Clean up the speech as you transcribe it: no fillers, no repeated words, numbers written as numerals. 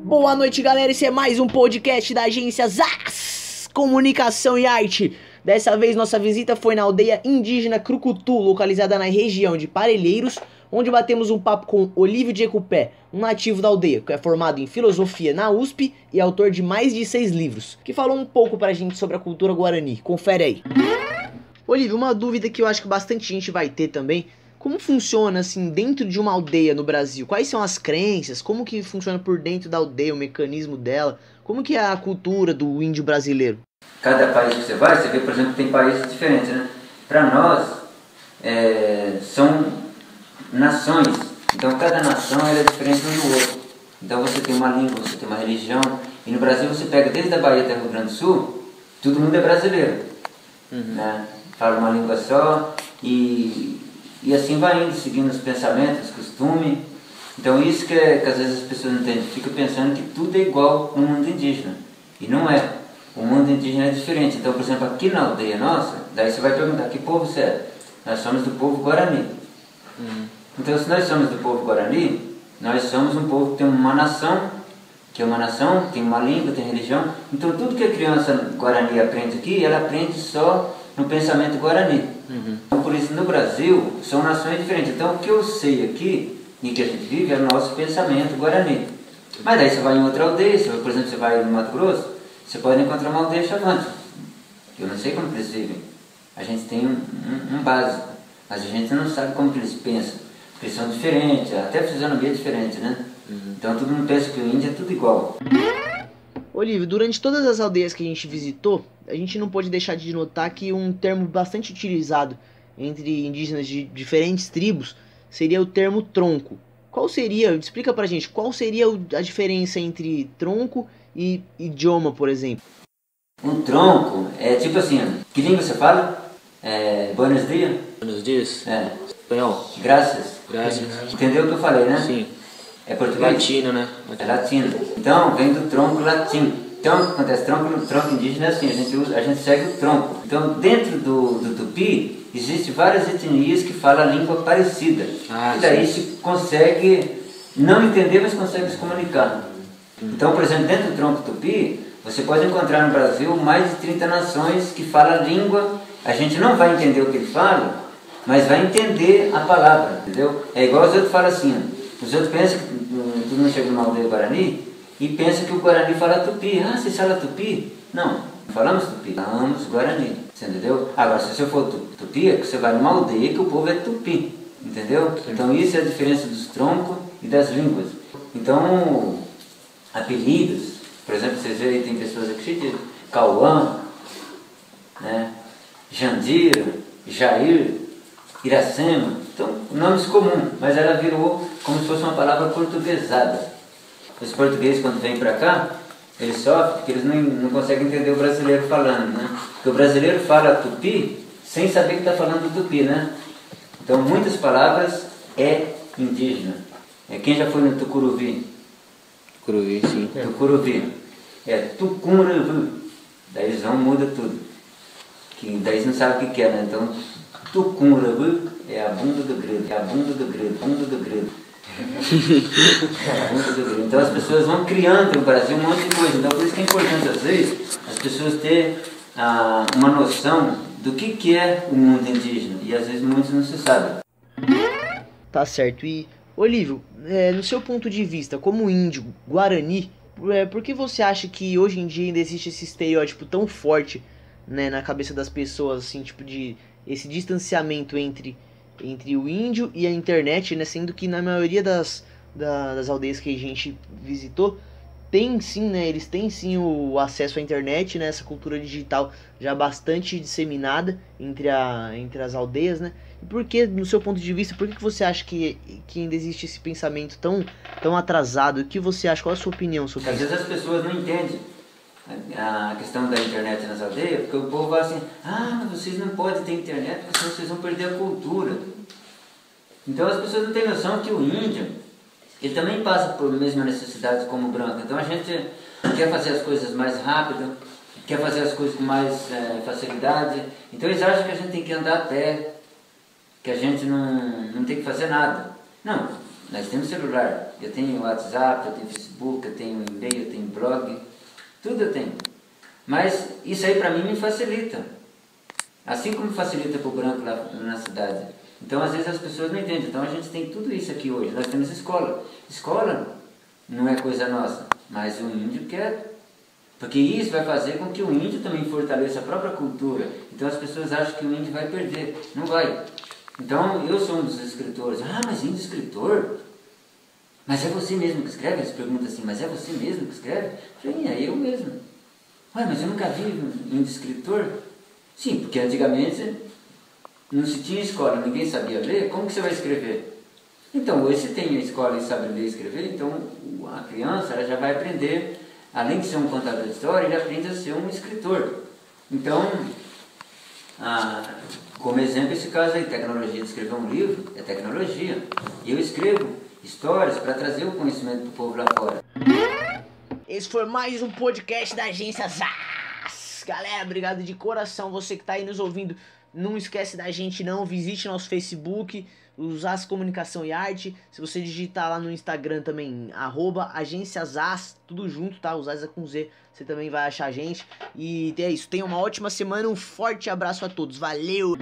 Boa noite, galera, esse é mais um podcast da agência ZAS Comunicação e Arte. Dessa vez nossa visita foi na aldeia indígena Crucutu, localizada na região de Parelheiros, onde batemos um papo com Olívio de Ecupé, um nativo da aldeia, que é formado em filosofia na USP e autor de mais de 6 livros, que falou um pouco pra gente sobre a cultura guarani. Confere aí. Olívio, uma dúvida que eu acho que bastante gente vai ter também: como funciona, assim, dentro de uma aldeia no Brasil? Quais são as crenças? Como que funciona por dentro da aldeia, o mecanismo dela? Como que é a cultura do índio brasileiro? Cada país que você vai, você vê, por exemplo, que tem países diferentes, né? Para nós, são nações. Então, cada nação ela é diferente um do outro. Então, você tem uma língua, você tem uma religião. E no Brasil, você pega desde a Bahia até o Rio Grande do Sul, todo mundo é brasileiro. Né? Fala uma língua só e assim vai indo, seguindo os pensamentos, os costumes. Então isso que às vezes as pessoas não entendem, ficam pensando que tudo é igual no mundo indígena. E não é. O mundo indígena é diferente. Então, por exemplo, aqui na aldeia nossa, daí você vai perguntar, que povo você é? Nós somos do povo Guarani. Então, se nós somos do povo Guarani, nós somos um povo que tem uma nação, tem uma língua, tem religião. Então, tudo que a criança Guarani aprende aqui, ela aprende só no pensamento Guarani. Então, por isso, no Brasil, são nações diferentes. Então, o que eu sei aqui, e que a gente vive, é o nosso pensamento Guarani. Mas daí você vai em outra aldeia, por exemplo, você vai no Mato Grosso, você pode encontrar uma aldeia Chavante. Eu não sei como eles vivem. A gente tem um básico, mas a gente não sabe como que eles pensam. Porque eles são diferentes, até a fisionomia é diferente, né? Então, todo mundo pensa que o índio é tudo igual. Olívio, durante todas as aldeias que a gente visitou, a gente não pode deixar de notar que um termo bastante utilizado entre indígenas de diferentes tribos seria o termo tronco. Qual seria, explica pra gente, qual seria a diferença entre tronco e idioma, por exemplo? Um tronco é tipo assim, que língua você fala? Buenos dias? Buenos dias. Espanhol. Graças. Entendeu o que eu falei, né? Sim. É português? Latino, né? É latino. Então, vem do tronco latino. Então, o que acontece? Tronco indígena é assim, a gente segue o tronco. Então, dentro do tupi, existem várias etnias que falam a língua parecida. E daí se consegue não entender, mas consegue se comunicar. Então, por exemplo, dentro do tronco tupi, você pode encontrar no Brasil mais de 30 nações que falam a língua. A gente não vai entender o que ele fala, mas vai entender a palavra, entendeu? É igual os outros falam assim, os outros pensam que todo mundo chega numa aldeia Guarani e pensa que o Guarani fala tupi. Ah, você fala tupi? Não falamos tupi, falamos Guarani, você entendeu? Agora, se você for tupi, é que você vai numa aldeia que o povo é tupi, entendeu? Então isso é a diferença dos troncos e das línguas. Então, apelidos, por exemplo, vocês veem aí, tem pessoas aqui cheias de Cauã, né? Jandira, Jair, Iracema. Então, nomes comuns, mas ela virou como se fosse uma palavra portuguesada. Os portugueses, quando vêm para cá, eles sofrem porque eles não conseguem entender o brasileiro falando, né? Porque o brasileiro fala tupi sem saber que está falando tupi, né? Então, muitas palavras é indígena. Quem já foi no Tucuruvi? Tucuruvi, sim. Tucuruvi. É Tucumuravu. Daí eles vão, muda tudo. Daí eles não sabem o que é, né? Então, Tucumuravu é a bunda do grego, é a bunda do grego, bunda do grego. Então as pessoas vão criando no Brasil um monte de coisa. Então por isso que é importante às vezes as pessoas terem uma noção do que é o mundo indígena. E às vezes muitos não se sabem. Tá certo. E, Olívio, no seu ponto de vista, como índio Guarani, por que você acha que hoje em dia ainda existe esse estereótipo tão forte, né, na cabeça das pessoas, assim, tipo de esse distanciamento entre o índio e a internet, né? Sendo que na maioria das aldeias que a gente visitou, tem sim, né? Eles têm sim o acesso à internet, né? Essa cultura digital já bastante disseminada entre as aldeias, né? E por que, no seu ponto de vista, por que você acha que ainda existe esse pensamento tão atrasado? O que você acha? Qual a sua opinião sobre isso? Às vezes as pessoas não entendem a questão da internet nas aldeias, porque o povo fala assim, mas vocês não podem ter internet porque senão vocês vão perder a cultura. Então as pessoas não têm noção que o índio, ele também passa por mesma necessidade como o branco. Então a gente quer fazer as coisas mais rápido, quer fazer as coisas com mais facilidade. Então eles acham que a gente tem que andar a pé, que a gente não tem que fazer nada. Não, Nós temos celular, eu tenho WhatsApp, eu tenho Facebook, eu tenho e-mail, eu tenho blog, tudo eu tenho. Mas isso aí para mim me facilita. Assim como facilita para o branco lá na cidade. Então às vezes as pessoas não entendem. Então a gente tem tudo isso aqui hoje. Nós temos escola. Escola não é coisa nossa, mas o índio quer. Porque isso vai fazer com que o índio também fortaleça a própria cultura. Então as pessoas acham que o índio vai perder. Não vai. Então eu sou um dos escritores. Ah, mas índio escritor? Mas é você mesmo que escreve? Eles perguntam assim, mas é você mesmo que escreve? Eu falei, é eu mesmo. Ué, mas eu nunca vi índio escritor? Sim, porque antigamente não se tinha escola, ninguém sabia ler, como que você vai escrever? Então, hoje se tem a escola e sabe ler e escrever, então a criança ela já vai aprender, além de ser um contador de história, ele aprende a ser um escritor. Então, como exemplo, esse caso aí, tecnologia de escrever um livro, é tecnologia. E eu escrevo histórias para trazer o conhecimento para o povo lá fora. Esse foi mais um podcast da Agência Zaz. Galera, obrigado de coração. Você que tá aí nos ouvindo, não esquece da gente não. Visite nosso Facebook, o Zaz Comunicação e Arte. Se você digitar lá no Instagram também, @Agência Zaz, tudo junto, tá? O Zaz é com Z, você também vai achar a gente. E é isso, tenha uma ótima semana, um forte abraço a todos. Valeu!